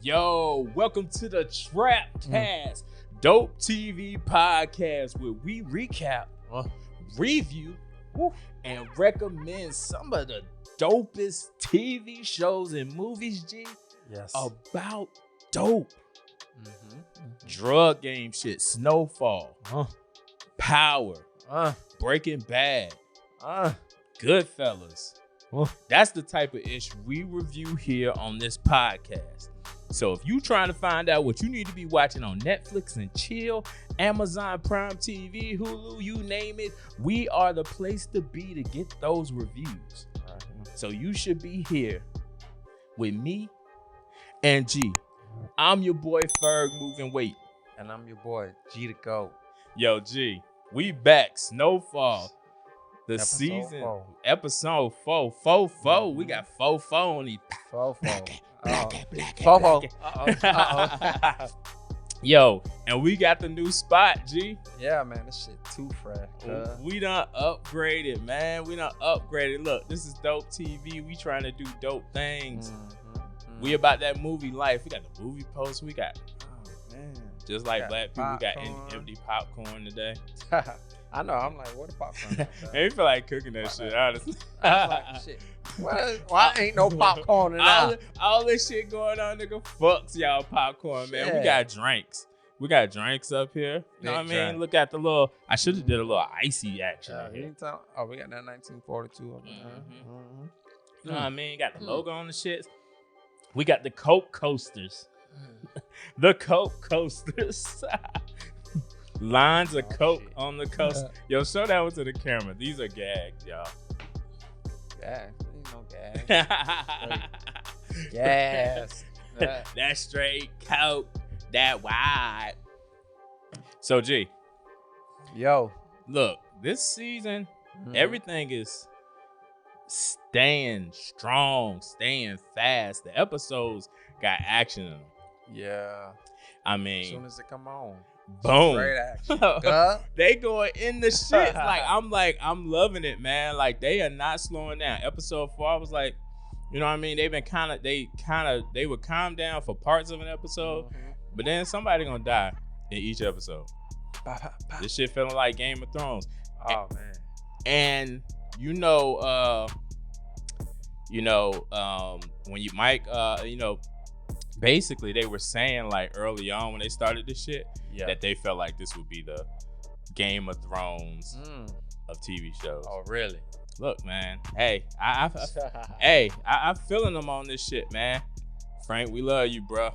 Yo, welcome to the Trap Cast, Dope TV podcast, where we recap, review, and recommend some of the dopest TV shows and movies, G. Yes. About dope. Drug game shit, Snowfall, Power, Breaking Bad, Goodfellas. That's the type of ish we review here on this podcast. So if you trying to find out what you need to be watching on Netflix and chill, Amazon Prime TV, Hulu, you name it, we are the place to be to get those reviews. So you should be here with me and G. I'm your boy Ferg moving weight. And I'm your boy G to go. Yo, G, we back. Snowfall. The Episode season 4. Episode 4. We got 4 on these. 4. Yo, and we got the new spot, G. Yeah, man, this shit too fresh. We done upgraded, man. We done upgraded. Look, this is Dope TV. We trying to do dope things. We about that movie life. We got the movie post. We got, just like black people, we got empty popcorn today. I know. I'm like, what a popcorn? Man, we feel like cooking that shit, honestly. I'm like, shit. Why ain't no popcorn in there? All this shit going on, nigga. Fucks y'all popcorn, man. Yeah. We got drinks. We got drinks up here. You know what I mean? Drink. Look at the little. I should have did a little icy action. We Here. we got that 1942 up there. You know what I mean? Got the logo on the shit. We got the Coke coasters. The Coke coasters. Lines of Coke shit. on the coast. Yo, show that one to the camera. These are gags, y'all. Gas. Ain't no gas. Gas. That straight Coke. That wide. So, G, Yo. look, this season, everything is staying strong, staying fast. The episodes got action in them. Yeah. I As mean, soon as it come on. boom. Great action. They going in the shit. I'm loving it, man. Like, they are not slowing down. Episode 4, I was like, you know what I mean? They would calm down for parts of an episode, but then somebody gonna die in each episode. This shit feeling like Game of Thrones. Oh man. And when you Mike, basically they were saying like early on when they started this shit that they felt like this would be the Game of Thrones of TV shows. Oh really? Look, man. Hey, I'm feeling them on this shit, man. Frank, we love you, bro.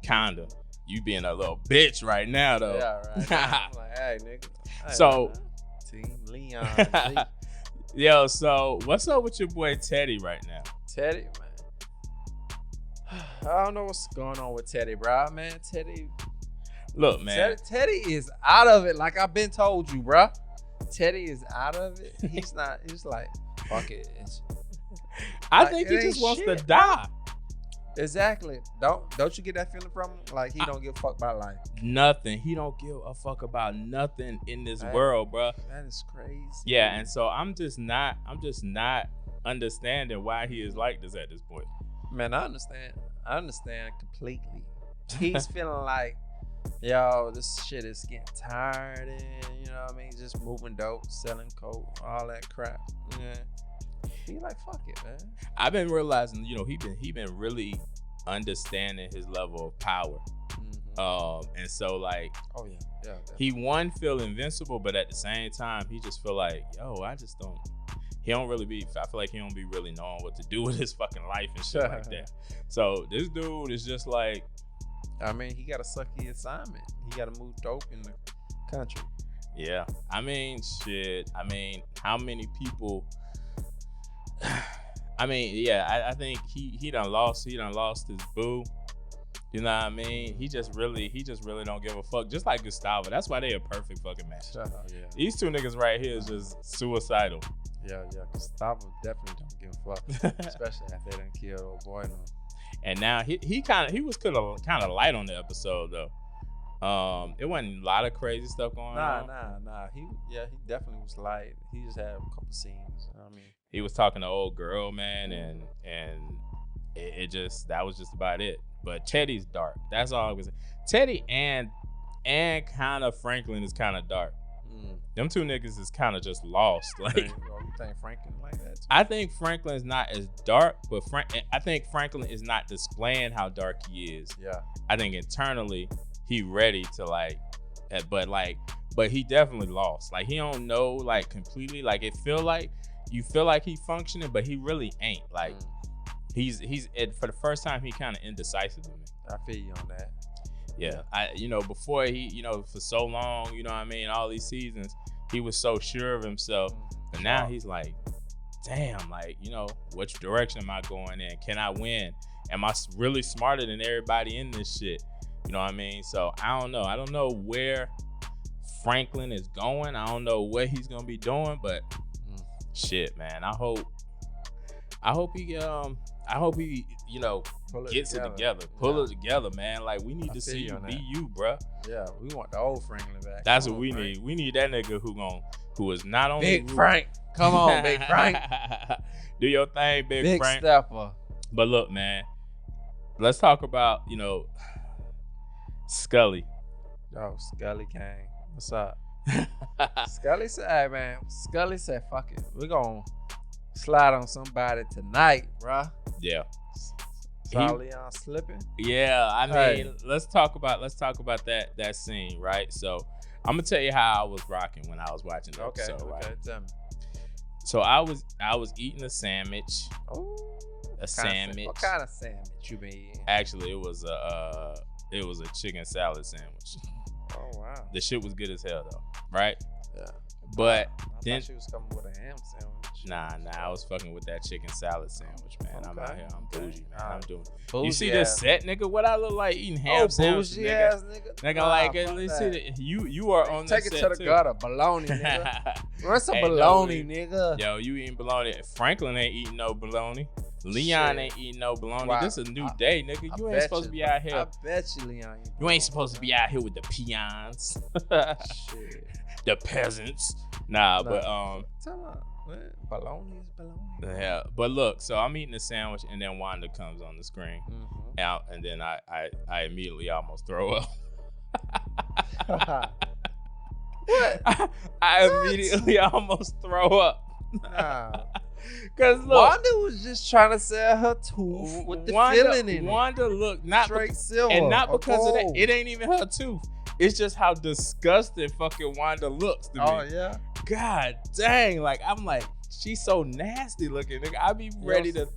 Kinda. You being a little bitch right now, though. Yeah, right. I'm like, hey, nigga. Hey, So, man. Team Leon. yo, so what's up with your boy Teddy right now? Teddy, man. I don't know what's going on with Teddy, bro. Man, Teddy. Look, man. Teddy is out of it. Like I've been told you, bro. Teddy is out of it. He's not. He's like, fuck it. I like, think it he ain't just wants shit, to die. Exactly. Don't you get that feeling from him? Like he don't give a fuck about life. Nothing. He don't give a fuck about nothing in this world, bro. That is crazy. Yeah, and so I'm just not understanding why he is like this at this point. Man, I understand completely. He's feeling like, yo, this shit is getting tired, and you know what I mean? Just moving dope, selling coke, all that crap. Yeah. He like, fuck it, man. I've been realizing, he been really understanding his level of power. And so like, oh yeah, definitely. he feel invincible, but at the same time, he just feel like, yo, I feel like he don't be really knowing what to do with his fucking life and shit like that. So this dude is just like, I mean, he got a sucky assignment. He got to move dope in the country. yeah. I mean, shit. I mean, how many people? I mean, yeah. I think he done lost his boo. You know what I mean? He just really don't give a fuck. Just like Gustavo. That's why they a perfect fucking match. Yeah. These two niggas right here is just suicidal. Yeah. Gustavo definitely don't give a fuck, especially after they done killed old boy. No. And now he was kind of light on the episode though. It wasn't a lot of crazy stuff going on. Nah. He definitely was light. He just had a couple scenes. I mean, he was talking to old girl, man, and it just, that was just about it. but Teddy's dark. That's all I was saying. Teddy and kind of Franklin is kind of dark. Them two niggas is kind of just lost. Like, you think Franklin like that too? I think Franklin is not as dark, but I think Franklin is not displaying how dark he is. Yeah. I think internally he ready to like, but he definitely lost. Like, he don't know like completely. Like, you feel like he functioning, but he really ain't. Like, he's for the first time he kind of indecisive to me. I feel you on that. Yeah. Before he, for so long, you know what I mean, all these seasons, he was so sure of himself. But now he's like, damn, like, which direction am I going in? Can I win? Am I really smarter than everybody in this shit? You know what I mean? So I don't know. I don't know where Franklin is going. I don't know what he's gonna be doing, but shit, man. I hope he gets it together. Pull it together, man. Like, we need to see you be you, bruh. Yeah, we want the old Franklin back. That's what we need. We need that nigga who is not only Big Frank. Come on, Big Frank. Do your thing, Big Frank. Stepper. But look, man, let's talk about, Scully. Oh, Scully Kane. What's up? Scully said, hey, man. Scully said, fuck it. We're going to slide on somebody tonight, bruh. Yeah. Saw Leon slipping. Yeah, I mean, let's talk about that scene, right? So I'm gonna tell you how I was rocking when I was watching the episode. Right? Tell me. So I was eating a sandwich. Oh, a sandwich. What kind of sandwich you been eating? Actually, it was a chicken salad sandwich. Oh wow. The shit was good as hell though, right? Yeah. But I then thought she was coming with a ham sandwich. Nah, I was fucking with that chicken salad sandwich, man. Okay. I'm out here, I'm bougie, man. I'm doing. Bougie you see this set, nigga? What I look like eating ham sandwich, bougie nigga? Ass nigga. Nigga, like, let's see that. You are on Take the it set to the too. gutter, bologna, nigga. Run some bologna, nigga. Yo, you eating bologna? Franklin ain't eating no bologna. Leon ain't eating no bologna. Wow. This is a new day, nigga. You ain't supposed to be out here. I bet you, Leon. You ain't supposed to be out here with the peons. Shit. The peasants. Nah, but bologna is bologna. Yeah, but look, so I'm eating the sandwich and then Wanda comes on the screen, out, and then I immediately almost throw up. What? I immediately almost throw up. Nah. Cause look, Wanda was just trying to sell her tooth with the filling in it. Wanda look not straight silver, and not because of that. It ain't even her tooth. It's just how disgusting fucking Wanda looks to me. Oh yeah. God dang! Like, I'm like, she's so nasty looking. Nigga, I be ready to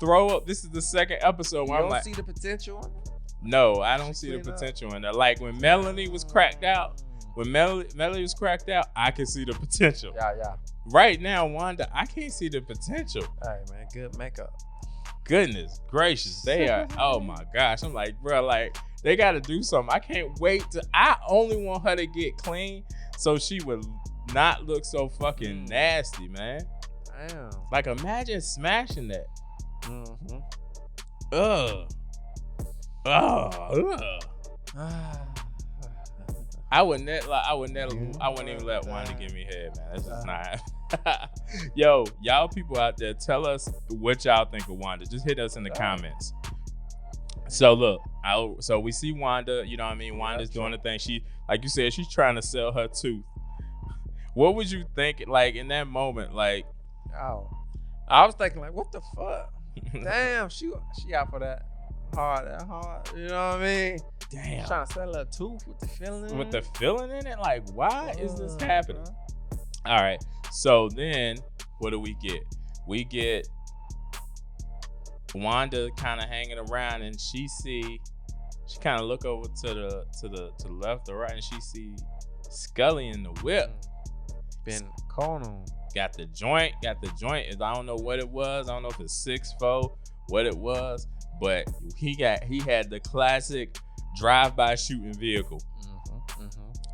throw up. This is the second episode where I'm like, see the potential in it? No, I don't see the potential in that. Like, when Melanie was cracked out. When Melanie was cracked out, I could see the potential. Yeah. Right now, Wanda, I can't see the potential. Hey, man, good makeup. Goodness gracious, they are. Oh my gosh, I'm like, bro, like, they got to do something. I can't wait I only want her to get clean so she would not look so fucking nasty, man. Damn. Like, imagine smashing that. Mm-hmm. Ugh. I wouldn't even let Wanda give me head, man. That's just not. Yo, y'all people out there, tell us what y'all think of Wanda. Just hit us in the comments. So look, so we see Wanda. You know what I mean? Wanda's doing the thing. She, like you said, she's trying to sell her tooth. What would you think, like, in that moment? Like, I was thinking, like, what the fuck? Damn, she out for that hard. You know what I mean? Damn. She's trying to sell her tooth with the filling in it. With the filling in it? Like, why is this happening? All right. So then, what do we get? We get Wanda kind of hanging around, and she kind of look over to the left or right, and she see Scully in the whip. Been calling on. Got the joint. I don't know what it was. I don't know if it's 6'4", what it was, but he had the classic drive-by shooting vehicle.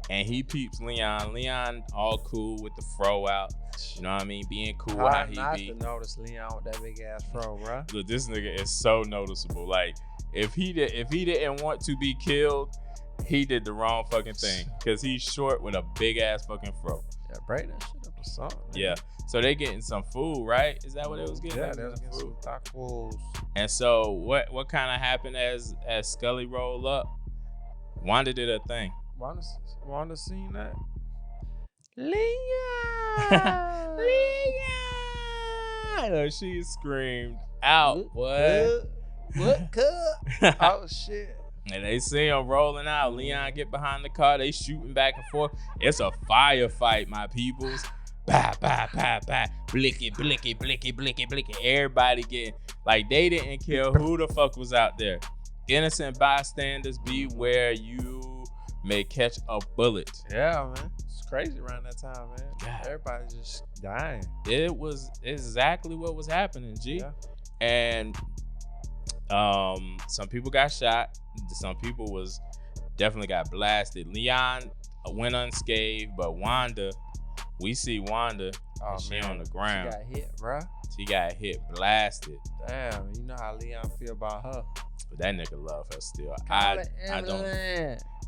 And he peeps Leon. Leon all cool with the fro out. You know what I mean? Being cool how he not be. To notice Leon with that big ass fro, bro. Look, this nigga is so noticeable. Like, if he didn't want to be killed, he did the wrong fucking thing. Cause he's short with a big ass fucking fro. Yeah, braid that shit up. something. Yeah. So they getting some food, right? Is that what it was getting? Yeah, they was getting some tacos. And so what kind of happened as Scully rolled up? Wanda did her thing. Wanda seen that? Leon! She screamed out, what? Oh, shit. And they see him rolling out. Leon get behind the car. They shooting back and forth. It's a firefight, my peoples. Bah, bah, bah, bah. Blicky, blicky, blicky, blicky, blicky. Everybody getting, like, they didn't care who the fuck was out there. Innocent bystanders, beware, you may catch a bullet. Yeah, man. It's crazy around that time, man. God. Everybody just dying. It was exactly what was happening, G. Yeah. And some people got shot. Some people definitely got blasted. Leon went unscathed, but Wanda, we see Wanda, and she on the ground. She got hit, bruh. She got hit, blasted. Damn, you know how Leon feel about her. But that nigga love her still. Call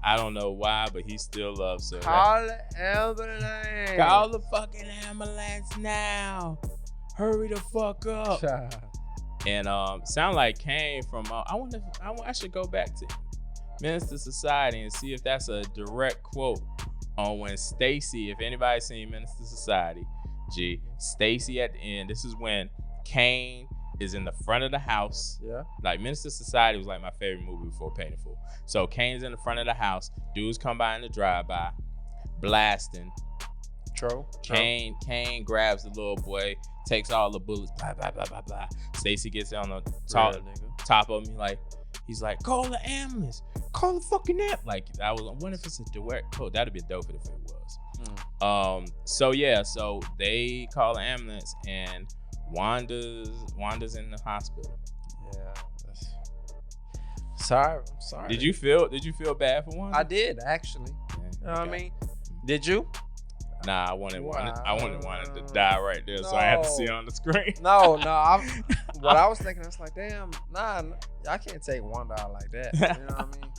I don't know why, but he still loves her. Call the ambulance. Call the fucking ambulance now. Hurry the fuck up. And sound like came from I should go back to Minister Society and see if that's a direct quote on when Stacy, if anybody's seen Minister Society, Stacy at the end, this is when Kane is in the front of the house. Yeah. Like Minister Society was like my favorite movie before Painful. So Kane's in the front of the house, dudes come by in the drive-by, blasting. True. Kane grabs the little boy, takes all the bullets, blah, blah, blah, blah, blah. Stacy gets on the top of me, he's like, call the ambulance, call the fucking app. Like, I wonder if it's a direct quote. That'd be dope if it was. So they call the ambulance and Wanda's in the hospital. Yeah. Sorry. Did you feel bad for Wanda? I did, actually. Yeah, you know what I mean? Did you? Nah, I wanted Wanda to die right there, so I had to see her on the screen. No. What I was thinking, I was like, damn, nah, I can't take Wanda out like that. You know what I mean?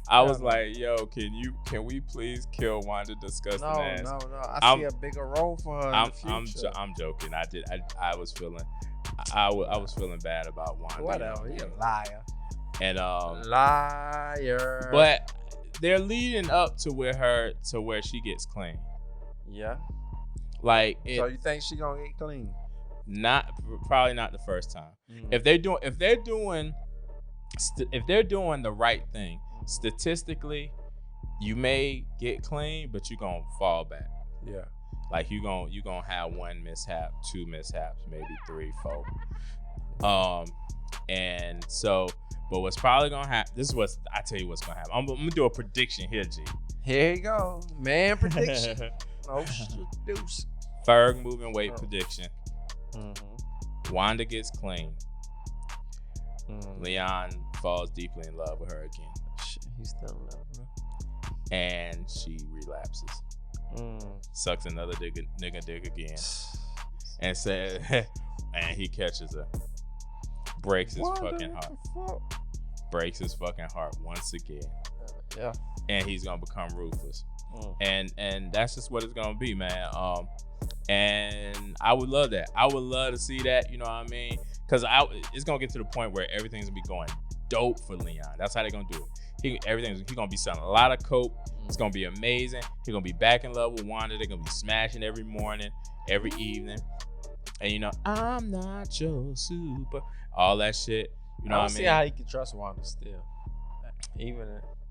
I was like, yo, can we please kill Wanda disgusting ass? No. I see a bigger role for her in the future. I'm joking. I was feeling bad about Wanda. Whatever, you're a liar. And liar. But they're leading up to where she gets clean. Yeah. Like so you think she gonna get clean? Probably not the first time. Mm-hmm. If they're doing the right thing, statistically, you may get clean, but you're gonna fall back. Yeah. Like you gonna have one mishap, two mishaps, maybe 3, 4. And so, but what's probably gonna happen? This is what I tell you what's gonna happen. I'm gonna do a prediction here, G. Here you go, man. Prediction. Oh, deuce. Ferg moving weight prediction. Mm-hmm. Wanda gets clean. Mm-hmm. Leon falls deeply in love with her again. Shit, he's still in love with her. And she relapses. Sucks another nigga dick again. And says, and he catches her. Breaks his fucking heart. Breaks his fucking heart once again. Yeah. And he's gonna become ruthless. And that's just what it's gonna be, man. And I would love that. I would love to see that, you know what I mean? Because it's gonna get to the point where everything's gonna be going dope for Leon. That's how they're gonna do it. He's gonna be selling a lot of coke. It's gonna be amazing. He's gonna be back in love with Wanda. They're gonna be smashing every morning, every evening. And you know, I'm not your super, all that shit. You know what I mean? I don't see how he can trust Wanda still.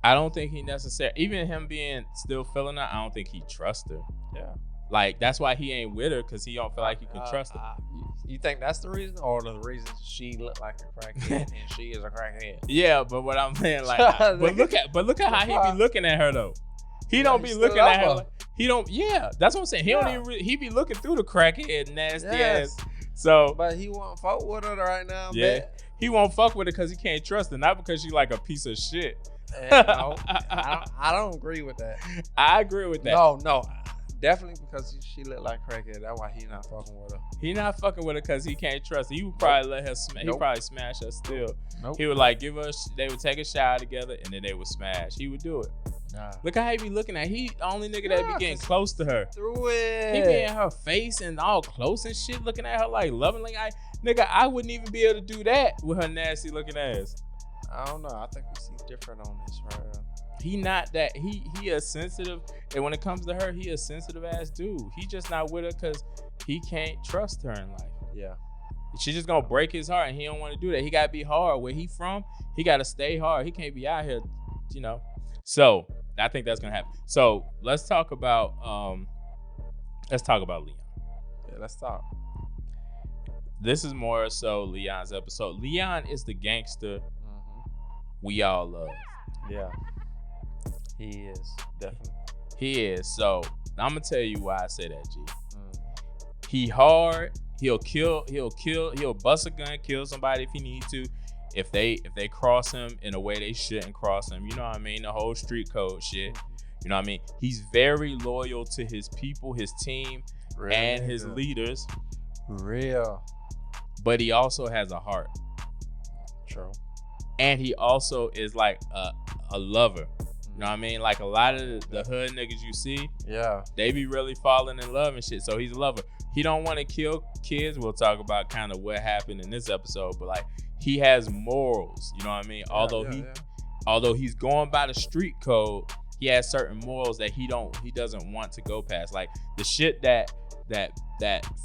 I don't think he necessarily, even him being still feeling her, I don't think he trusts her. Yeah. Like, that's why he ain't with her, because he don't feel like he can trust her. You think that's the reason? Or the reason she looked like a crackhead and she is a crackhead? Yeah, but what I'm saying, like, but look at how he be looking at her, though. He don't be looking at her. That's what I'm saying. He be looking through the crackhead nasty ass. So, but he won't fuck with her right now. Yeah, he won't fuck with her because he can't trust her, not because she like a piece of shit. No, I don't agree with that. I agree with that. No, definitely because she looked like crackhead. That's why he not fucking with her. He not fucking with her because he can't trust her. He would probably let her smash. He probably smash her still. He would like give her. They would take a shower together and then they would smash. He would do it. Nah. Look how he be looking at. He the only nigga that be getting close to her. Through it. He be in her face and all close and shit, looking at her like loving. Like I wouldn't even be able to do that with her nasty looking ass. I don't know. I think we see different on this right now. He not that. He a sensitive, and when it comes to her, he a sensitive ass dude. He just not with her because he can't trust her in life. Yeah. She's just gonna break his heart, and he don't want to do that. He gotta be hard. Where he from, he gotta stay hard. He can't be out here, you know. So I think that's gonna happen. So let's talk about Leon. Yeah, let's talk. This is more so Leon's episode. Leon is the gangster we all love. Yeah, he is definitely. He is. So I'm gonna tell you why I say that, G. He hard. He'll bust a gun, kill somebody if he need to. If they cross him in a way they shouldn't cross him, you know what I mean? The whole street code shit. You know what I mean? He's very loyal to his people, his team, and his leaders. Real. But he also has a heart. True. And he also is like a lover. You know what I mean? Like a lot of the hood niggas you see, yeah, they be really falling in love and shit. So he's a lover. He don't want to kill kids. We'll talk about kind of what happened in this episode, but like he has morals. You know what I mean? Although he's going by the street code, he has certain morals that he doesn't want to go past. Like the shit that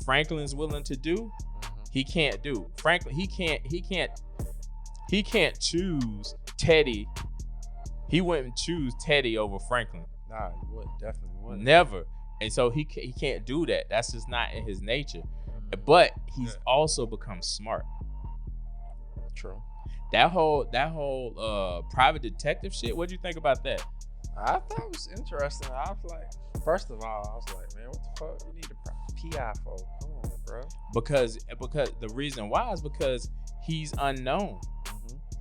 Franklin's willing to do, he can't do. Franklin, he can't choose Teddy. He wouldn't choose Teddy over Franklin. Nah, he would definitely wouldn't. Never. And so he can't do that. That's just not in his nature. But he's also become smart. True. That whole private detective shit. What'd you think about that? I thought it was interesting. I was like, first of all, I was like, man, what the fuck you need a PI for? Come on, bro. Because the reason why is because he's unknown.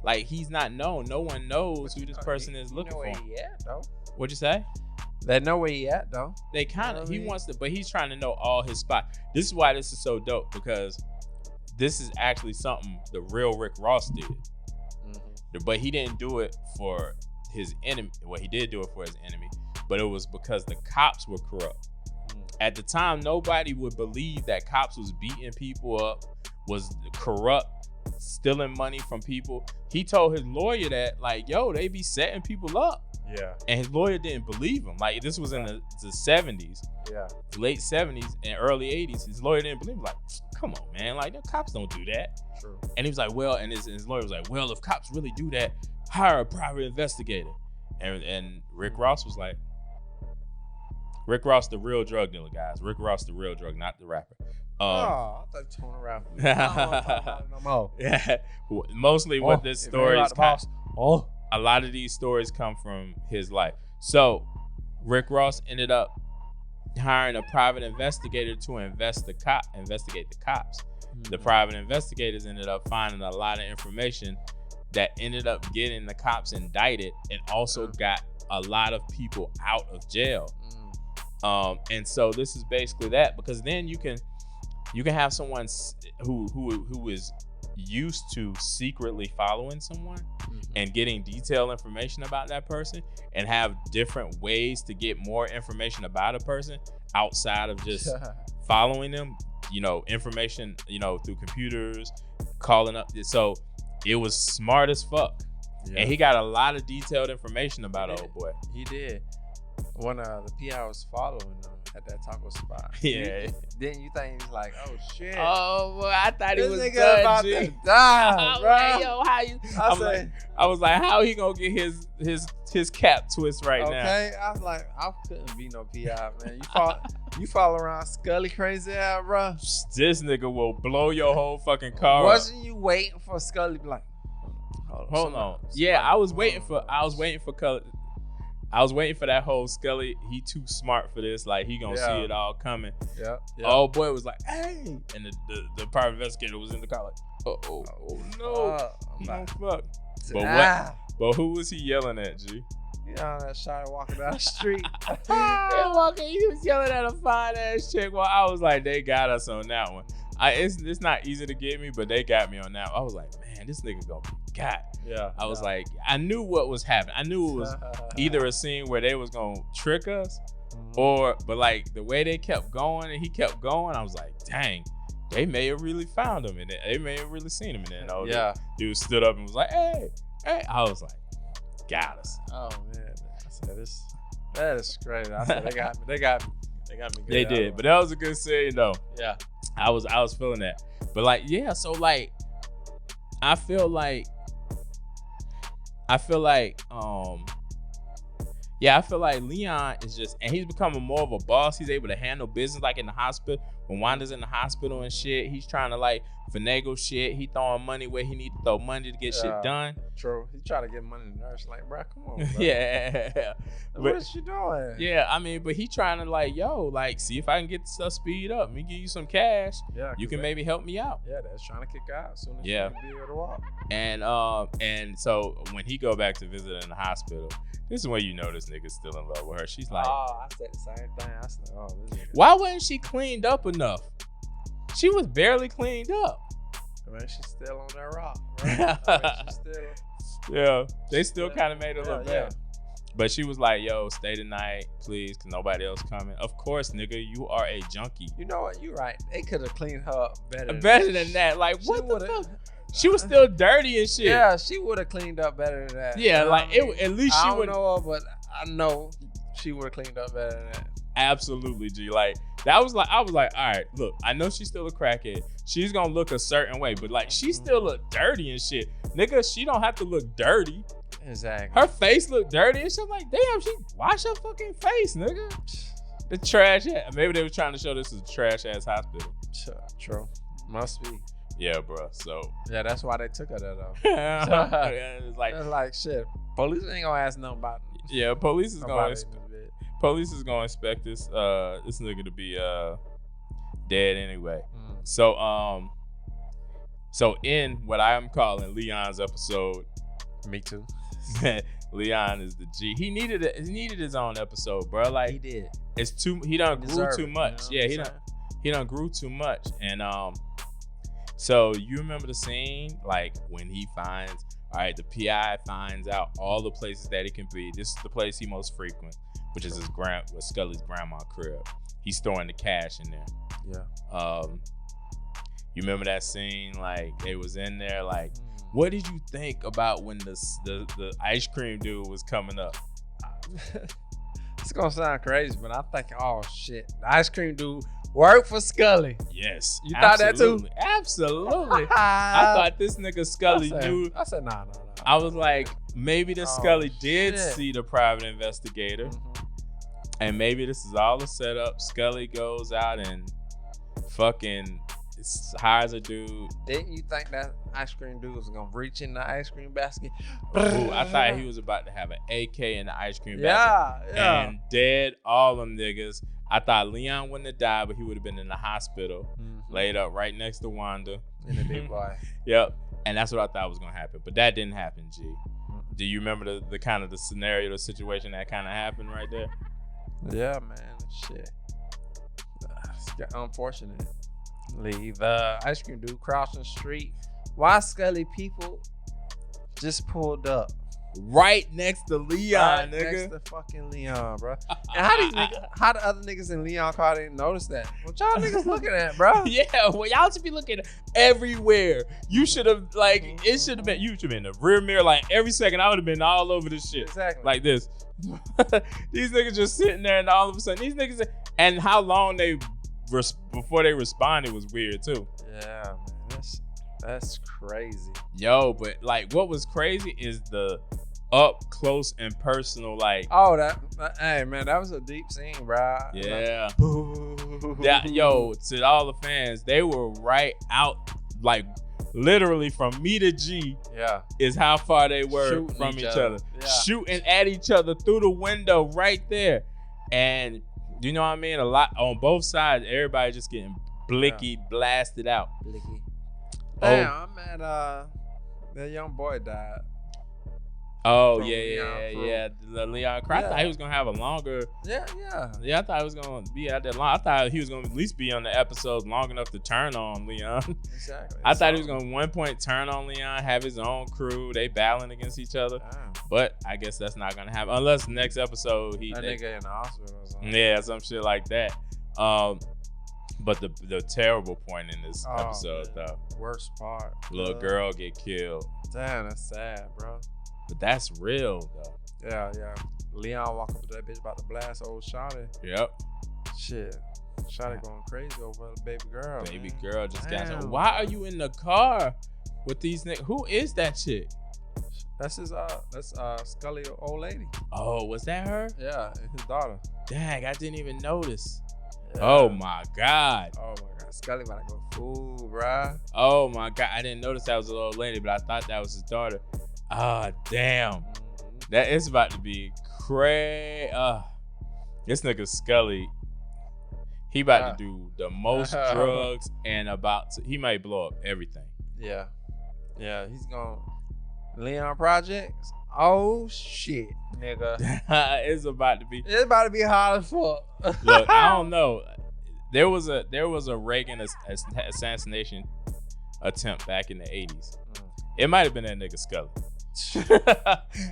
Like he's not known. No one knows who this person is looking for. Where he at though? What'd you say? They know where he at though. They kind of he wants to, but he's trying to know all his spots. This is why this is so dope, because this is actually something the real Rick Ross did. But he didn't do it for his enemy. Well, he did do it for his enemy, but it was because the cops were corrupt. At the time, nobody would believe that cops was beating people up, was corrupt, stealing money from people. He told his lawyer that, like, yo, they be setting people up. Yeah. And his lawyer didn't believe him. Like, this was in the 70s. Yeah. Late 70s and early 80s. His lawyer didn't believe him. Like, come on, man. Like, the cops don't do that. True. And he was like, well, and his lawyer was like, well, if cops really do that, hire a private investigator. And Rick Ross was like, Rick Ross, the real drug dealer, guys. Rick Ross, the real drug, not the rapper. I thought you told around. No more. Yeah. Mostly what this story is. A lot of these stories come from his life. So Rick Ross ended up hiring a private investigator to investigate the cops. The private investigators ended up finding a lot of information that ended up getting the cops indicted and also got a lot of people out of jail. And so this is basically that, because then you can have someone who is used to secretly following someone and getting detailed information about that person, and have different ways to get more information about a person outside of just following them, information, through computers, calling up. So it was smart as fuck. Yeah. And he got a lot of detailed information about old boy. He did. When the PI was following him at that taco spot. Yeah. Then you think he's like, oh shit. Oh boy, I thought he was done, about to die, bro. Like, yo, how you? I was like, how he gonna get his cap twist right now? Okay, I was like, I couldn't be no PI, man. You follow around Scully crazy ass, bro. This nigga will blow your whole fucking car. Wasn't you waiting for Scully to be like, hold on? Yeah, I was waiting for that whole Scully. He too smart for this. Like, he gonna see it all coming. Yeah. Oh boy was like, hey, and the private investigator was in the car like, oh no, fuck. But who was he yelling at, G? That shot walking down the street. He was yelling at a fine ass chick. Well, I was like, they got us on that one. It's not easy to get me, but they got me on that. I was like, man, this nigga gonna be got. Yeah. I was like, I knew what was happening. I knew it was either a scene where they was gonna trick us, but like the way they kept going and he kept going, I was like, dang, they may have really found him and they may have really seen him. And then dude stood up and was like, hey. I was like, got us. Oh man, I said that is great. I said they got me good. They did, but that was a good scene though. Yeah, I was feeling that, but like so like I feel like Leon is just, and he's becoming more of a boss. He's able to handle business like in the hospital. When Wanda's in the hospital and shit, he's trying to like finagle shit. He throwing money where he need to throw money to get shit done. True. He trying to get money to nurse. Like, bro, come on, bro. Yeah. What is she doing? Yeah, I mean, but he trying to like, see if I can get the stuff speed up. Let me give you some cash. Yeah. You can maybe help me out. Yeah, that's trying to kick her out as soon as she can be able to walk. And so when he go back to visit her in the hospital, this is when you know this nigga's still in love with her. She's like, I said the same thing. I said, this nigga. Why wasn't she cleaned up enough? She was barely cleaned up. I mean, she's still on that rock, right? Yeah, they still kind of made her look bad. But she was like, yo, stay tonight, please, because nobody else coming. Of course, nigga, you are a junkie. You know what? You're right. They could have cleaned her up better than that. Like, what the fuck? She was still dirty and shit. Yeah, she would have cleaned up better than that. Yeah, like, at least she would. I don't know her, but I know she would have cleaned up better than that. Absolutely, G. Like, I was like, all right, look, I know she's still a crackhead. She's gonna look a certain way, but like, she still look dirty and shit. Nigga, she don't have to look dirty. Exactly. Her face look dirty and shit. Like, damn, she wash her fucking face, nigga. The trash ass. Maybe they were trying to show this is a trash ass hospital. True. Must be. Yeah, bro. So. Yeah, that's why they took her there, though. It's like shit. Police ain't gonna ask nothing about it. Yeah, police is gonna expect this nigga to be dead anyway. So in what I am calling Leon's episode, me too. Leon is the G. He needed his own episode, bro. Like, he did. It's too. He done grew too much. You know he done grew too much. And so you remember the scene like when he finds, all right, the PI finds out all the places that he can be. This is the place he most frequent, which is with Scully's grandma crib. He's storing the cash in there. Yeah. You remember that scene? Like, they was in there. Like, what did you think about when the ice cream dude was coming up? It's gonna sound crazy, but I'm thinking, oh shit, the ice cream dude worked for Scully. Yes. You thought that too? Absolutely. I thought this nigga Scully knew. I said, nah. I was like, maybe the Scully did see the private investigator. And maybe this is all a setup. Scully goes out and fucking hires a dude. Didn't you think that ice cream dude was gonna reach in the ice cream basket? Ooh, I thought he was about to have an AK in the ice cream basket. Yeah. And dead all them niggas. I thought Leon wouldn't have died, but he would have been in the hospital, laid up right next to Wanda. In the big boy. Yep. And that's what I thought was gonna happen, but that didn't happen. G. Do you remember the kind of the scenario, the situation that kind of happened right there? Yeah, man. Shit. It's unfortunately, the ice cream dude crossing the street. Why Scully people just pulled up right next to Leon, nigga. Next to fucking Leon, bro. And how the other niggas in Leon car didn't notice that? What y'all niggas looking at, bro? Yeah, well, y'all should be looking everywhere. You should have, like, it should have been, you should have been in the rear mirror, like, every second. I would have been all over this shit. Exactly. Like this. These niggas just sitting there, and all of a sudden, these niggas, and how long before they responded was weird, too. Yeah, man. That's crazy. Yo, but, like, what was crazy is the up close and personal, like, hey man, that was a deep scene, bro. Yeah. Like, yo, to all the fans, they were right out, like, literally from me to G. Yeah, is how far they were shooting from each other. Yeah. Shooting at each other through the window right there. And you know what I mean? A lot on both sides, everybody just getting blasted out. Damn, I'm mad that young boy died. Oh from yeah. The Leon Crew. I thought he was gonna have a longer. Yeah. Yeah, I thought he was gonna be out there long. I thought he was gonna at least be on the episodes long enough to turn on Leon. Exactly. I thought he was gonna 1 point turn on Leon, have his own crew, they battling against each other. Damn. But I guess that's not gonna happen unless next episode nigga in the hospital or something. Yeah, some shit like that. But the terrible point in this episode though, worst part, little girl get killed. Damn, that's sad, bro. But that's real though. Yeah. Leon walk up to that bitch about to blast old Shawty. Yep. Shit. Shawty going crazy over the baby girl. Baby man. girl just got Damn. some. Why are you in the car with these niggas? Who is that chick? That's Scully old lady. Oh, was that her? Yeah, and his daughter. Dang, I didn't even notice. Yeah. Oh my God. Scully about to go fool, bruh. Oh my God. I didn't notice that was a little lady, but I thought that was his daughter. Ah, damn. Mm-hmm. That is about to be crazy. This nigga Scully, he about to do the most drugs and he might blow up everything. Yeah, he's gonna Leon Projects. Oh shit, nigga. It's about to be hard as fuck. Look, I don't know. There was a Reagan assassination attempt back in the 80s. It might have been that nigga Scully.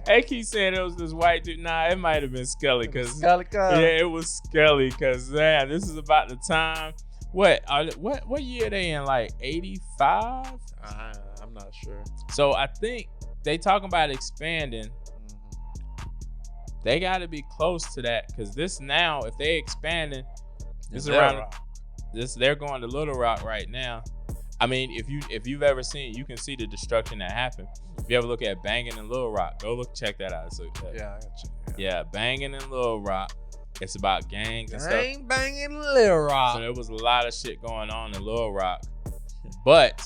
They keep saying it was this white dude. Nah, it might have been Scully. Yeah, it was Scully. Cause man, this is about the time. What year they in? Like 85? I'm not sure. So I think they talking about expanding. They got to be close to that. Cause this now, if they expanding, this is around. They're going to Little Rock right now. I mean, if you've ever seen, you can see the destruction that happened. If you ever look at Banging in Little Rock, go check that out. So, I got you. Yeah, Banging in Little Rock. It's about gangs and stuff. Banging Little Rock. So there was a lot of shit going on in Little Rock, but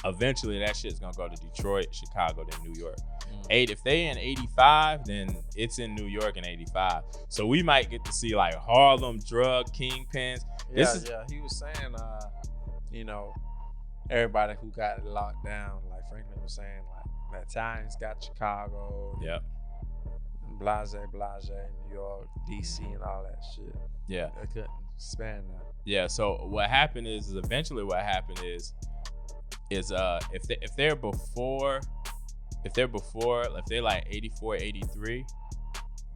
eventually that shit's gonna go to Detroit, Chicago, then New York. If they in 85, then it's in New York in 85. So we might get to see like Harlem drug kingpins. Yeah. He was saying, everybody who got it locked down, like Franklin was saying, like the Italians got Chicago. Yep. Blase, New York, DC, and all that shit. Yeah. They couldn't expand that. Yeah. So what happened is eventually what happened is if they're like 84, 83,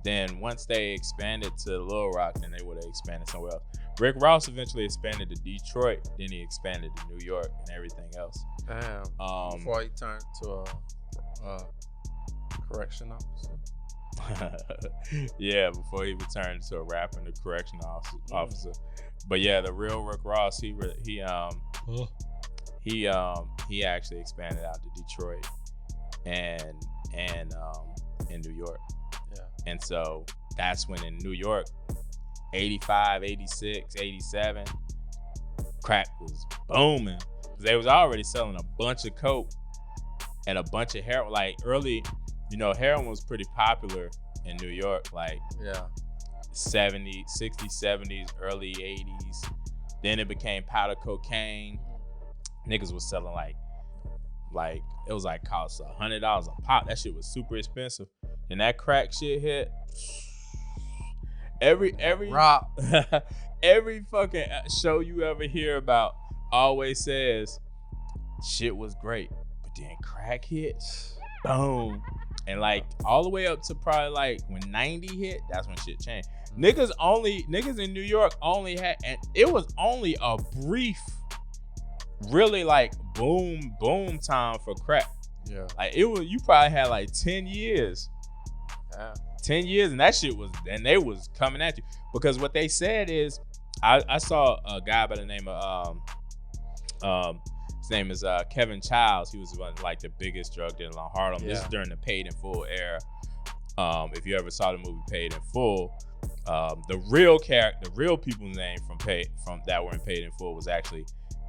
then once they expanded to Little Rock, then they would have expanded somewhere else. Rick Ross eventually expanded to Detroit, then he expanded to New York and everything else. Damn. Before he turned to a correction officer. Yeah, before he returned to a rap and a correction officer. But yeah, the real Rick Ross, he actually expanded out to Detroit and in New York. Yeah. And so that's when in New York, 85, 86, 87, crack was booming. They was already selling a bunch of coke and a bunch of heroin. Like early, heroin was pretty popular in New York, like 70s, 60s, 70s, early 80s. Then it became powder cocaine. Niggas was selling like it was like cost $100 a pop. That shit was super expensive. And that crack shit hit. Every every fucking show you ever hear about always says shit was great, but then crack hit, boom. And like all the way up to probably like when 90 hit, that's when shit changed. Niggas in New York only had, and it was only a brief, really like boom time for crack. Yeah. Like you probably had like 10 years. Yeah. 10 years, and that shit was, and they was coming at you. Because what they said is, I saw a guy by the name of his name is Kevin Childs. He was one of like the biggest drug dealer in Harlem. This is during the Paid in Full era. If you ever saw the movie Paid in Full, the real people's name from that were in Paid in Full was actually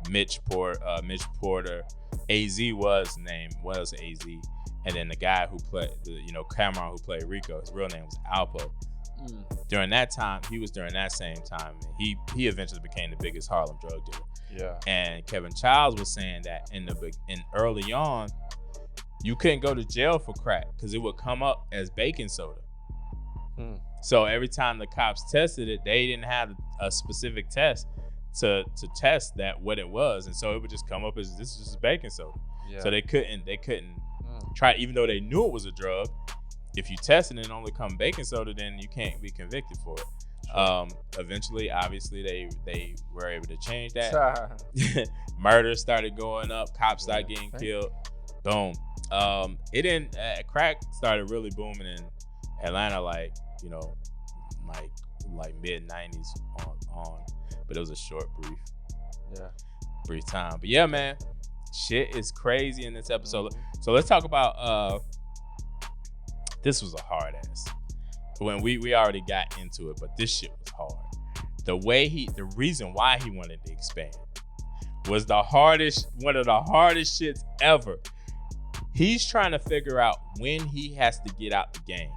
Mitch Porter. AZ was AZ. And then the guy who played, Cameron who played Rico, his real name was Alpo. During that time, he was during that same time. And he eventually became the biggest Harlem drug dealer. Yeah. And Kevin Childs was saying that in early on, you couldn't go to jail for crack because it would come up as baking soda. So every time the cops tested it, they didn't have a specific test to test that what it was, and so it would just come up as this is just baking soda. Yeah. So they couldn't try, even though they knew it was a drug. If you test it and only come baking soda, then you can't be convicted for it. Sure. Eventually, obviously, they were able to change that. Murder started going up. Cops started getting killed. Boom. It didn't. Crack started really booming in Atlanta, like mid '90s on, but it was a short, brief time. But yeah, man, shit is crazy in this episode. So let's talk about. This was a hard ass. When we already got into it, but this shit was hard. The reason why he wanted to expand was one of the hardest shits ever. He's trying to figure out when he has to get out the game.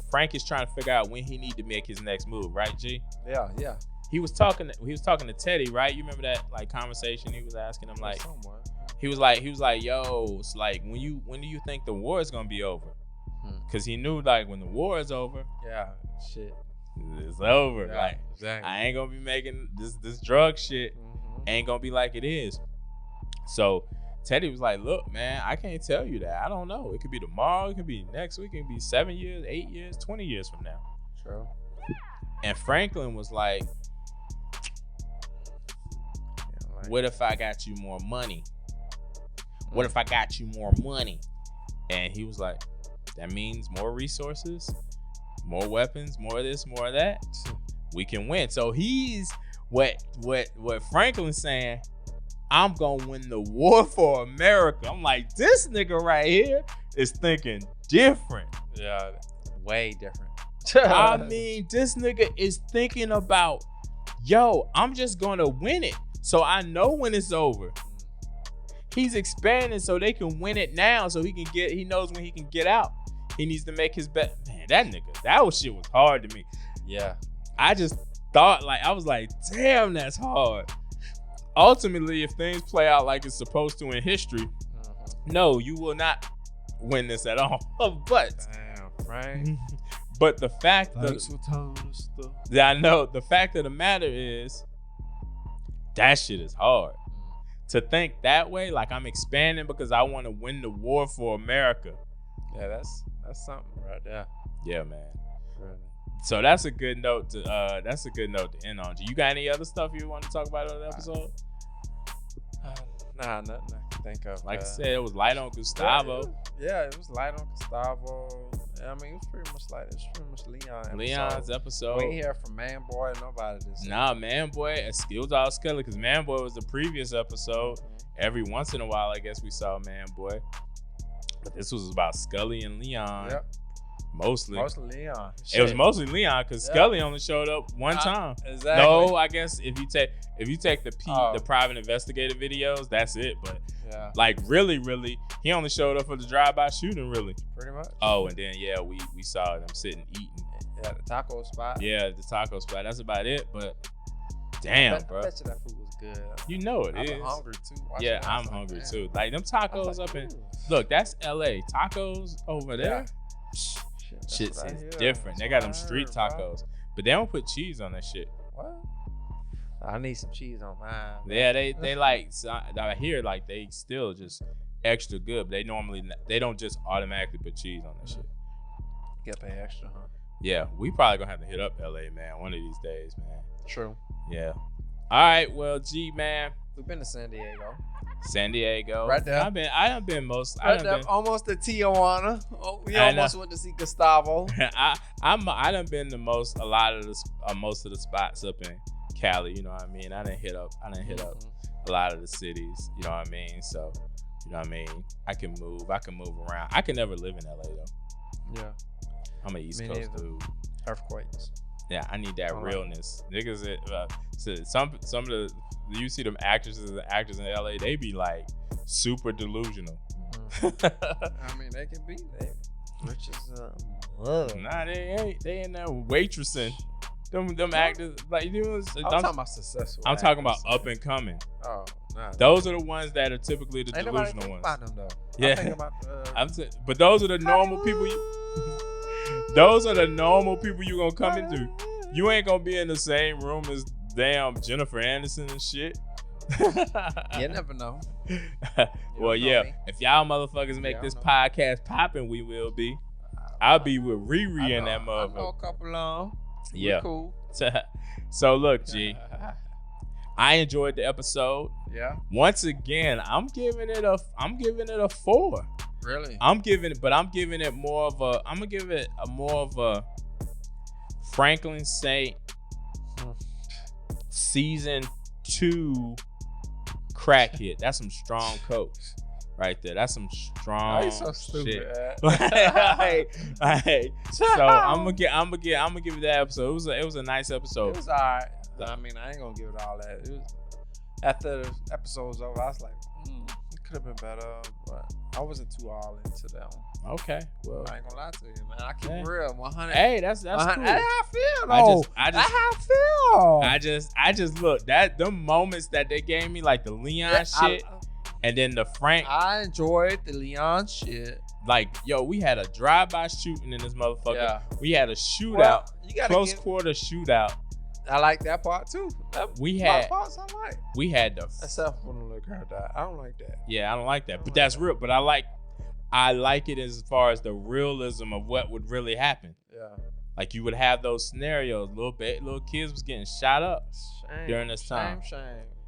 Frank is trying to figure out when he need to make his next move, right, G? Yeah. He was talking to Teddy, right? You remember that like conversation? He was asking him like, he was like, yo, it's like when do you think the war is gonna be over? Cause he knew like when the war is over, shit, it's over. Yeah, like exactly. I ain't gonna be making this drug shit. Ain't gonna be like it is. So Teddy was like, look, man, I can't tell you that. I don't know. It could be tomorrow. It could be next week. It could be 7 years, 8 years, 20 years from now. True. And Franklin was like, what if I got you more money? What if I got you more money? And he was like, that means more resources, more weapons, more of this, more of that. We can win. So he's what Franklin's saying, I'm gonna win the war for America. I'm like, this nigga right here is thinking different. Yeah, way different. I mean, this nigga is thinking about, yo, I'm just gonna win it. So I know when it's over. He's expanding so they can win it now, so he knows when he can get out. He needs to make his bet. Man, that shit was hard to me. Yeah. I just thought, I was like, damn, that's hard. Ultimately, if things play out like it's supposed to in history, no, you will not win this at all. But damn, Frank. But the fact that I know, the fact of the matter is, that shit is hard. To think that way, like I'm expanding because I want to win the war for America. Yeah, that's something right there. Yeah, man. Really. So that's a good note to end on. You got any other stuff you want to talk about on the episode? Nah, nothing I can think of. Like I said, it was light on Gustavo. Yeah, it was light on Gustavo. I mean, it was pretty much Leon. Leon's episode. We ain't hear from Man Boy, nobody this. Nah, Man Boy, it was all Scully because Man Boy was the previous episode. Every once in a while, I guess we saw Man Boy, but this was about Scully and Leon. Yep. Mostly Leon. Shit. It was mostly Leon because Scully only showed up one time. Exactly. No, I guess if you take the private investigative videos, that's it. But like really, he only showed up for the drive-by shooting, really. Pretty much. Oh, and then we saw them sitting eating. Yeah, the taco spot. Yeah, the taco spot. That's about it. But damn, bro. I bet you that food was good. You know it is. I'm hungry too. I'm hungry too. Like them tacos up in. Look, that's LA. Tacos over there. Shit is different. They got them street tacos, but they don't put cheese on that shit. What? I need some cheese on mine. Yeah, they like. I hear like they still just extra good. But they don't just automatically put cheese on that shit. Get pay extra, huh? Yeah, we probably gonna have to hit up LA, man, one of these days, man. True. Yeah. All right, well, G, man. We've been to San Diego. Right there. I done been almost to Tijuana. We almost went to see Gustavo. I done been to most of the spots up in Cali. You know what I mean? I done hit up a lot of the cities. You know what I mean? So, you know what I mean? I can move around. I can never live in LA though. Yeah. I'm an East Coast dude. Earthquakes. Yeah, I need that realness. Niggas, some of the, you see them actresses and actors in LA, they be like super delusional. I mean, they can be. They rich as Nah, they ain't. They in there waitressing. them actors like you know. I'm talking about successful. I'm talking about actors. up and coming. Oh, nah. Those are the ones that are typically the Ain't nobody delusional think ones. about them though. Yeah. I'm thinking about but those are the normal people. Those are the normal people you gonna come into. You ain't gonna be in the same room as damn Jennifer Aniston and shit. You never know. Well, yeah. If y'all motherfuckers make this podcast popping, we will be. I'll be with Riri and that motherfucker. I know a couple on. Yeah. We're cool. So look, G. I enjoyed the episode. Yeah. Once again, I'm giving it a 4. Really? I'm giving it more of a. I'm gonna give it a more of a Franklin Saint season 2 crack hit. That's some strong coke right there. That's some strong so stupid. Shit. Hey. So I'm gonna give it that episode. It was a nice episode. It was alright. I mean, I ain't gonna give it all that. It was, after the episode was over, I was like, it could have been better, but I wasn't too all into that one. Okay, well, I ain't gonna lie to you, man. I keep it real, 100. Hey, that's cool. That's how I feel, though. That's how I feel. I just look that them moments that they gave me, like the Leon shit, and then the Frank. I enjoyed the Leon shit. Like, yo, we had a drive-by shooting in this motherfucker. Yeah. We had a shootout, Well, quarter shootout. I like that part too. We had parts I like. We had the except when the little girl died. I don't like that. Yeah, I don't like that. But that's real. But I like it as far as the realism of what would really happen. Yeah. Like you would have those scenarios. Little kids was getting shot up during this time. Shame.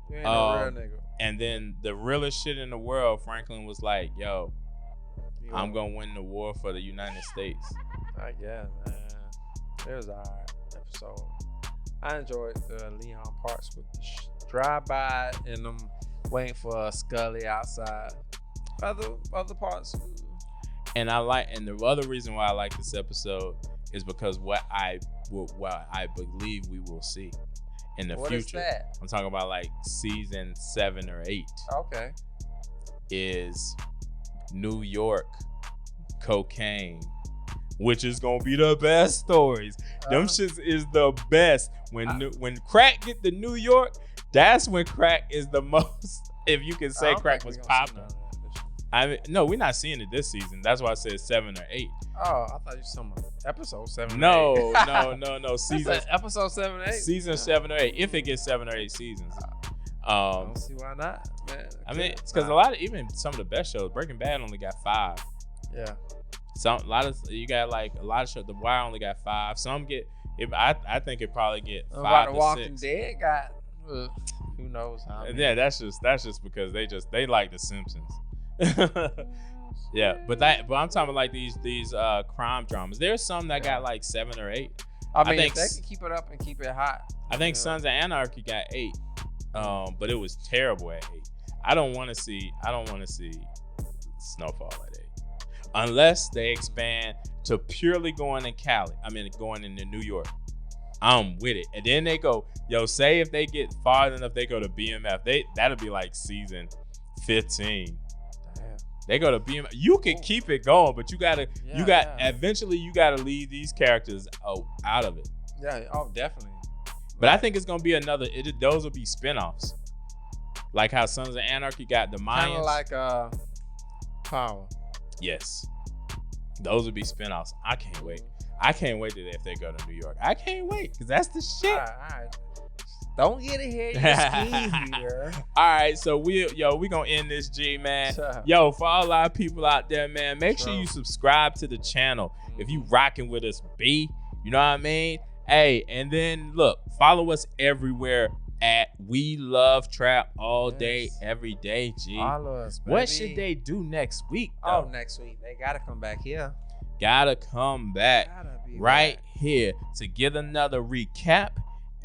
You ain't no real nigga. And then the realest shit in the world, Franklin was like, yo, I'm gonna win the war for the United States. I guess, man. It was alright episode. I enjoyed the Leon parts with the drive-by and them waiting for Scully outside. Other parts. And the other reason why I like this episode is because what I believe we will see in the future. What is that? I'm talking about like season 7 or 8. Okay. Is New York cocaine, which is gonna be the best stories. Them shits is the best. When crack get to New York, that's when crack is the most. If you can say crack was popping. I mean, no, we're not seeing it this season. That's why I said 7 or 8. Oh, I thought you were talking about episode 7 or 8. No. Season episode 7 or 8. Season 7 or 8. If it gets 7 or 8 seasons. I don't see why not, man. I mean, it's because even some of the best shows, Breaking Bad only got 5. Yeah. You got like a lot of shows. The Wire only got 5. Some get. I think it probably get 5 to 6. The Walking Dead got. Who knows how? Many. Yeah, that's just because they like The Simpsons. Yeah, but I'm talking about like these crime dramas. There's some that got like 7 or 8. I mean, if they can keep it up and keep it hot. I think Sons of Anarchy got 8. But it was terrible at 8. I don't want to see Snowfall at 8. Unless they expand to purely going into New York. I'm with it. And then they go, say if they get far enough, they go to BMF. That'll be like season 15. Damn. They go to BMF. You can keep it going, but eventually you gotta leave these characters out of it. Yeah, definitely. But I think it's gonna be those will be spinoffs. Like how Sons of Anarchy got the Mayans. Kind of like Power. Yes. Those would be spinoffs. I can't wait. I can't wait if they go to New York. I can't wait because that's the shit. All right. Don't get ahead of your skis here. All right, so we gonna end this, G, man. Yo, for all our people out there, man, make sure you subscribe to the channel. If you rocking with us, B, you know what I mean? Hey, and then look, follow us everywhere at We Love Trap all day, every day, G. Follow us, baby. What should they do next week, though? Oh, next week. They gotta come back here. Gotta come back right here to get another recap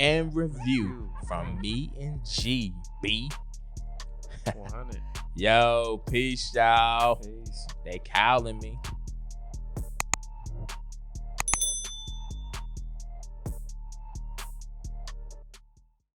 and review from me and G, B. 100. Yo, peace, y'all. Peace. They calling me.